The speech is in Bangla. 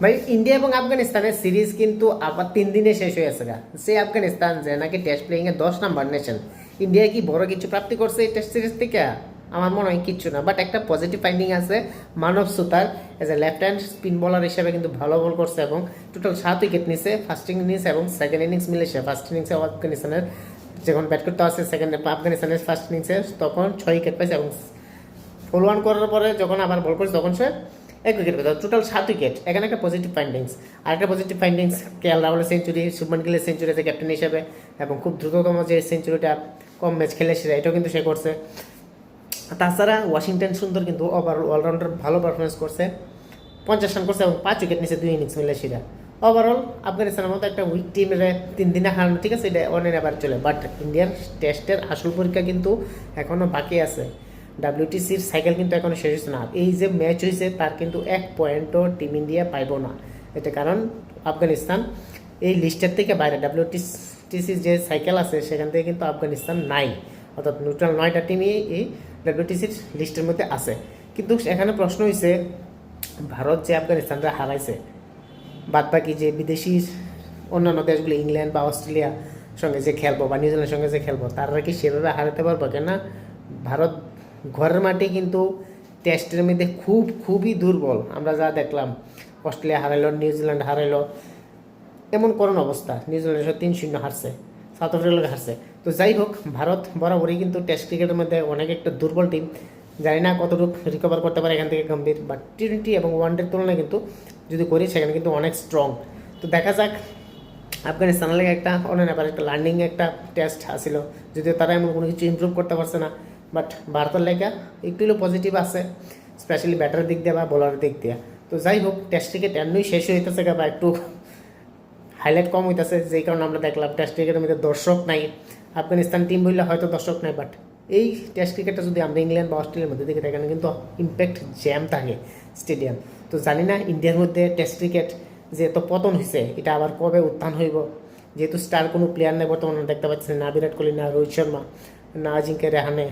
ভাই ইন্ডিয়া এবং আফগানিস্তানের সিরিজ কিন্তু আবার 3 দিনে শেষ হয়ে গেছে গা। সে আফগানিস্তান যে নাকি টেস্ট প্লেইং এ 10 নম্বর নেশন, ইন্ডিয়া কি বড় কিছু প্রাপ্তি করছে এই টেস্ট সিরিজ থেকে? আমার মনে হয় কিচ্ছু না। বাট একটা পজিটিভ ফাইন্ডিং আছে, মানব সুতার as a left hand spin bowler হিসেবে কিন্তু ভালো বল করছে এবং টোটাল 7 উইকেট নিছে ফার্স্ট ইনিংস এবং সেকেন্ড ইনিংস মিলে। সে ফার্স্ট ইনিংসে আফগানিস্তানের যখন ব্যাট করতে আসে, সেকেন্ড আফগানিস্তানের ফার্স্ট ইনিংসে তখন 6 উইকেট পাইছে এবং ফোল ওয়ান করার পরে যখন আবার বল করছে তখন সে 1 উইকেট পেত, টোটাল 7 উইকেট। এখানে একটা পজিটিভ ফাইন্ডিংস। আর একটা পজিটিভ ফাইন্ডিংস, কে এল রাহুলের সেঞ্চুরি, শুভমান গিলের সেঞ্চুরি আছে ক্যাপ্টেন হিসেবে, এবং খুব দ্রুততম যে সেঞ্চুরিটা কম ম্যাচ খেলে সেটা এটাও কিন্তু সে করছে। তাছাড়া ওয়াশিংটন সুন্দর কিন্তু ওভারঅল অলরাউন্ডার ভালো পারফরমেন্স করছে, 50 রান করছে এবং 5 উইকেট নিচ্ছে 2 ইনিংস মিলে সেটা। ওভারঅল আফগানিস্তানের মতো একটা উইক টিমের 3 দিনে হারানো ঠিক আছে, এটা অনেক আবার চলে। বাট ইন্ডিয়ার টেস্টের আসল পরীক্ষা কিন্তু এখনও বাকি আছে। ডাব্লিউটিসির সাইকেল কিন্তু এখনও শেষ হয়েছে না। এই যে ম্যাচ হয়েছে তার কিন্তু 1 পয়েন্টও টিম ইন্ডিয়া পাইব না। এটা কারণ আফগানিস্তান এই লিস্টের থেকে বাইরে, ডাব্লিউটিসির যে সাইকেল আছে সেখান থেকে কিন্তু আফগানিস্তান নাই, অর্থাৎ নিউট্রাল 9টা টিমই এই ডাব্লিউটিসির লিস্টের মধ্যে আছে। কিন্তু এখানে প্রশ্ন হয়েছে, ভারত যে আফগানিস্তানরা হারাইছে, বাদবাকি যে বিদেশি অন্যান্য দেশগুলো ইংল্যান্ড বা অস্ট্রেলিয়া সঙ্গে যে খেলবো বা নিউজিল্যান্ডের সঙ্গে যে খেলবো, তারা কি সেভাবে হারাতে পারবো? কেননা ভারত ঘরের মাঠে কিন্তু টেস্টের মধ্যে খুবই দুর্বল। আমরা যা দেখলাম, অস্ট্রেলিয়া হারাইলো, নিউজিল্যান্ড হারাইলো, এমন করুণ অবস্থা। নিউজিল্যান্ডের 3-0 হারছে, সাউথ আফ্রিকা হারছে। তো যাই হোক, ভারত বরাবরই কিন্তু টেস্ট ক্রিকেটের মধ্যে অনেক একটা দুর্বল টিম। জানি না কতটুকু রিকভার করতে পারে এখান থেকে গম্ভীর, বাট টি20 এবং ওয়ানডের তুলনায় কিন্তু যদি করি সেখানে কিন্তু অনেক স্ট্রং। তো দেখা যাক, আফগানিস্তানের লেগে একটা অনেক ব্যাপার, একটা লার্নিং একটা টেস্ট আসিল, যদিও তারা এমন কোনো কিছু ইমপ্রুভ করতে পারছে না। বাট ভারতের লেগে একটু হলেও পজিটিভ আছে, স্পেশালি ব্যাটারের দিক দিয়ে বা বোলারের দিক দিয়ে। তো যাই হোক, টেস্ট ক্রিকেট এমনি শেষ হইতেছে বা একটু হাইলাইট কম হইতেছে, যেই কারণে আমরা দেখলাম টেস্ট ক্রিকেটের মধ্যে দর্শক নাই। আফগানিস্তান টিম বললে হয়তো দর্শক নাই, বাট এই টেস্ট ক্রিকেটটা যদি আমরা ইংল্যান্ড বা অস্ট্রেলিয়ার মধ্যে দেখি, এখানে কিন্তু ইম্প্যাক্ট জ্যাম থাকে স্টেডিয়াম। তো জানি না ইন্ডিয়ার মধ্যে টেস্ট ক্রিকেট যে এত পতন হয়েছে, এটা আবার কবে উত্থান হইব, যেহেতু স্টার কোনো প্লেয়ার নেই বর্তমানে দেখতে পাচ্ছি না, বিরাট কোহলি না রোহিত শর্মা না আজিঙ্ক্য রেহানে।